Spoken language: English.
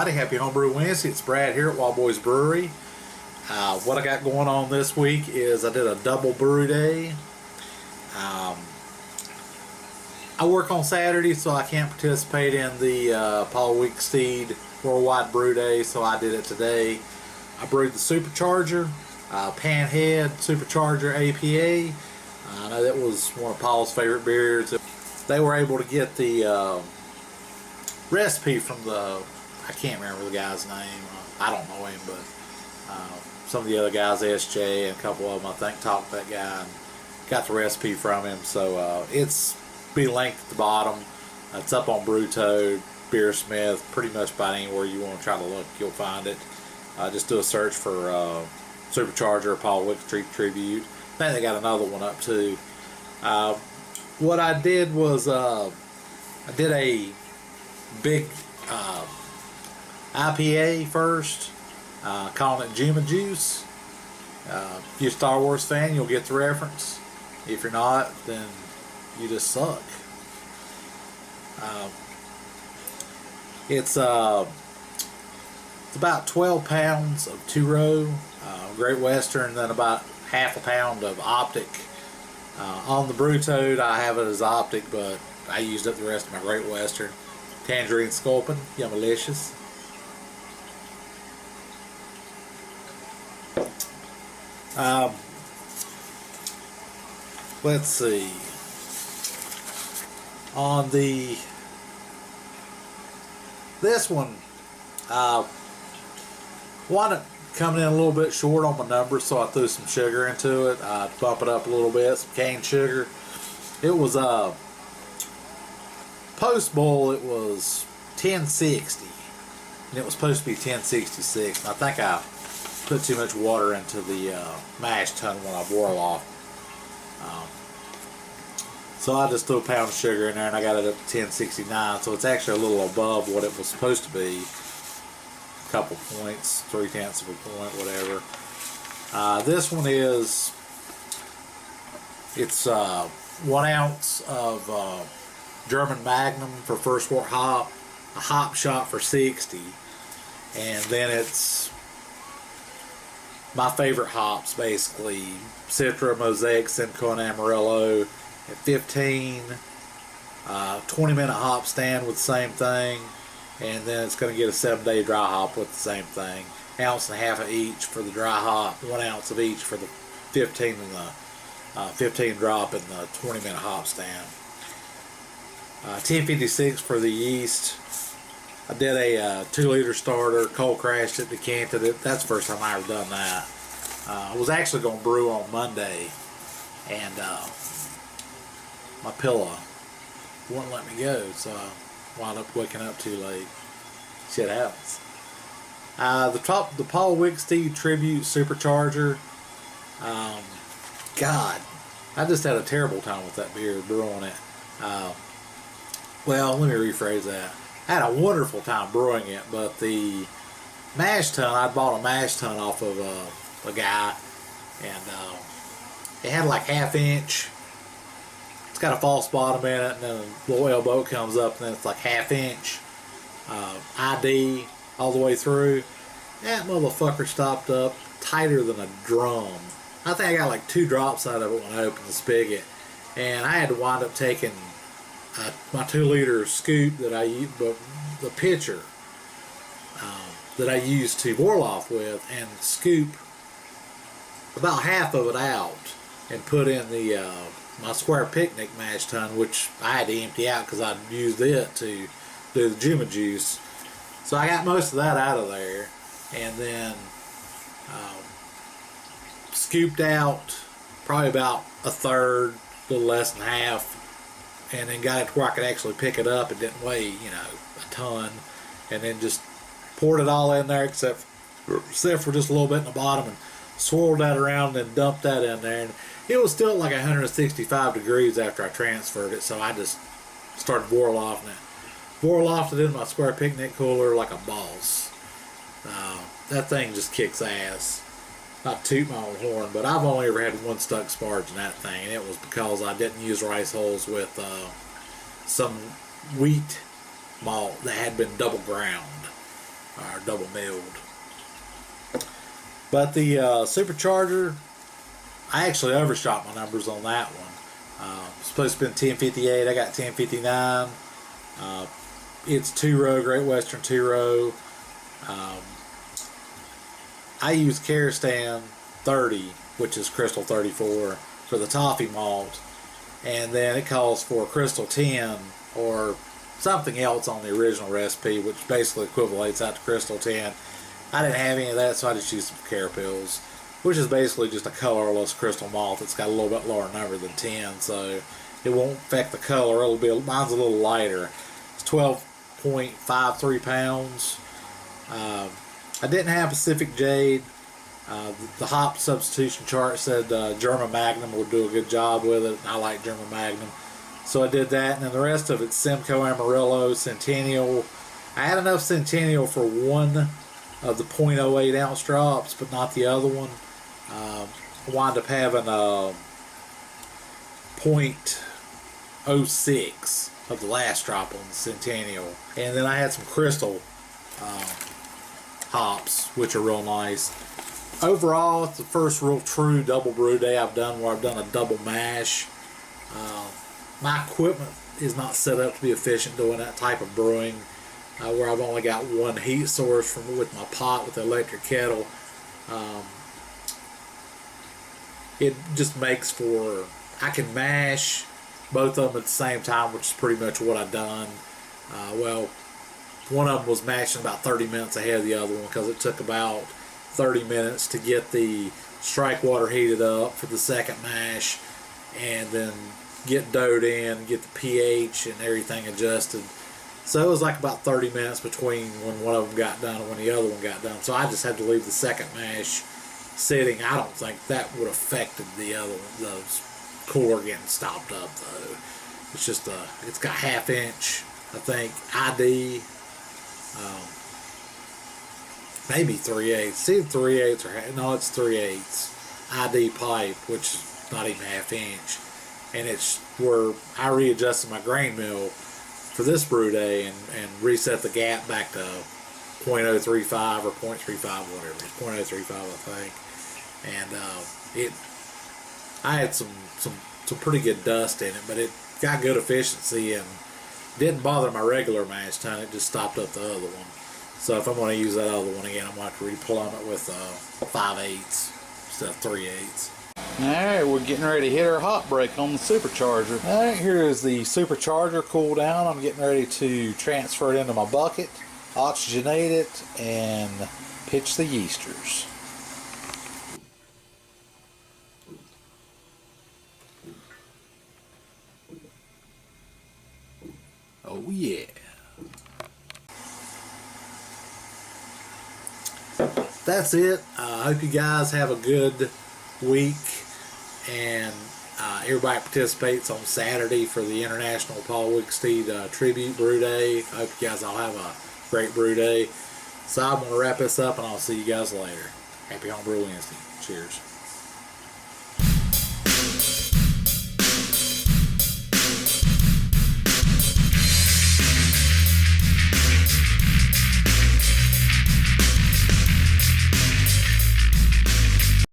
everybody. Happy Homebrew Wednesday. It's Brad here at Wild Boys Brewery. What I got going on this week is I did a double brew day. I work on Saturday, so I can't participate in the Paul Wicksteed Worldwide Brew Day, so I did it today. I brewed the Supercharger, Panhead Supercharger APA. I know that was one of Paul's favorite beers. They were able to get the recipe from I can't remember the guy's name. I don't know him, but some of the other guys, SJ and a couple of them, I think, talked to that guy and got the recipe from him. So it's be linked at the bottom. It's up on Brewtoad, Beersmith, pretty much about anywhere you want to try to look, you'll find it. Just do a search for Supercharger, Paul Wicksteed tribute. I think they got another one up too. What I did was I did a big IPA first, calling it Juma juice. If you're a Star Wars fan, you'll get the reference. If you're not, then you just suck. It's about 12 pounds of two-row Great Western, and then about half a pound of Optic. On the Brewtoad, I have it as Optic, but I used up the rest of my Great Western. Tangerine Sculpin, yummalicious. Let's see. On this one, wanted coming in a little bit short on my numbers, so I threw some sugar into it. I bump it up a little bit, some cane sugar. It was post boil. It was 1060, and it was supposed to be 1066. And I think I put too much water into the mash tun when I boil off. So I just threw a pound of sugar in there, and I got it up to 1069. So it's actually a little above what it was supposed to be. A couple points, 0.3 of a point, whatever. This one is, it's 1 ounce of German Magnum for First Wort hop, a hop shot for 60, and then it's my favorite hops, basically Citra, Mosaic, Simcoe, and Amarillo at 15. 20-minute hop stand with the same thing, and then it's going to get a 7-day dry hop with the same thing. 1.5 ounces of each for the dry hop, 1 ounce of each for the 15 and the 15 drop in the 20-minute hop stand. 1056 for the yeast. I did a 2-liter starter, cold crashed it, decanted it. That's the first time I ever done that. I was actually going to brew on Monday, and my pillow wouldn't let me go, so I wound up waking up too late. Shit happens. The Paul Wicksteed Tribute Supercharger. God, I just had a terrible time with that beer brewing it. Well, let me rephrase that. I had a wonderful time brewing it, but the mash tun, I bought a mash tun off of a guy, and it had like 1/2 inch. It's got a false bottom in it, and then a little elbow comes up, and then it's like 1/2 inch ID all the way through. That motherfucker stopped up tighter than a drum. I think I got like 2 drops out of it when I opened the spigot, and I had to wind up taking my 2-liter scoop that I used, but the pitcher that I used to boil off with, and scoop about half of it out and put in the my square picnic mash tun, which I had to empty out because I'd used it to do the Juma juice. So I got most of that out of there, and then scooped out probably about 1/3, a little less than half, and then got it to where I could actually pick it up. It didn't weigh, you know, a ton, and then just poured it all in there except for just a little bit in the bottom, and swirled that around and dumped that in there. And it was still like 165 degrees after I transferred it, so I just started boil offing it. Boil offed it in my square picnic cooler like a boss. That thing just kicks ass. Not to toot my own horn, but I've only ever had one stuck sparge in that thing, and it was because I didn't use rice hulls with some wheat malt that had been double ground. or double milled. But the Supercharger, I actually overshot my numbers on that one. Supposed to be 1058, I got 1059. It's 2-row, Great Western 2-row. I use Karastan 30, which is Crystal 34, for the toffee malt, and then it calls for Crystal 10 or something else on the original recipe, which basically equivalates out to Crystal 10. I didn't have any of that, so I just used some Carapils, which is basically just a colorless crystal malt that's got a little bit lower number than 10, so it won't affect the color. It'll be, mine's a little lighter. It's 12.53 pounds. I didn't have Pacific Jade. The hop substitution chart said German Magnum would do a good job with it. I like German Magnum, so I did that. And then the rest of it's Simcoe, Amarillo, Centennial. I had enough Centennial for one of the 0.08 ounce drops, but not the other one. I wound up having a 0.06 of the last drop on the Centennial. And then I had some Crystal hops, which are real nice. Overall, it's the first real true double brew day I've done where I've done a double mash. My equipment is not set up to be efficient doing that type of brewing, where I've only got one heat source with my pot with the electric kettle. It just makes for, I can mash both of them at the same time, which is pretty much what I've done. Well, one of them was mashing about 30 minutes ahead of the other one because it took about 30 minutes to get the strike water heated up for the second mash, and then get doughed in, get the pH and everything adjusted. So it was like about 30 minutes between when one of them got done and when the other one got done. So I just had to leave the second mash sitting. I don't think that would have affected the other one, the cooler getting stopped up though. It's just it's got 1/2 inch, I think, ID. Maybe 3/8. See, 3/8 or no, it's 3/8 ID pipe, which is not even 1/2 inch, and it's where I readjusted my grain mill for this brew day and reset the gap back to 0.035 or 0.35, whatever. It's 0.035, I think, and I had some pretty good dust in it, but it got good efficiency and didn't bother my regular mash tun. It just stopped up the other one. So if I'm going to use that other one again, I'm going to have to replumb it with 5/8 instead of 3/8. Alright, we're getting ready to hit our hot break on the Supercharger. Alright, here is the Supercharger cool down. I'm getting ready to transfer it into my bucket, oxygenate it, and pitch the yeasters. Oh yeah. That's it. I hope you guys have a good week, and everybody participates on Saturday for the International Paul Wicksteed Tribute Brew Day. I hope you guys all have a great brew day. So I'm going to wrap this up, and I'll see you guys later. Happy Homebrew Wednesday. Cheers.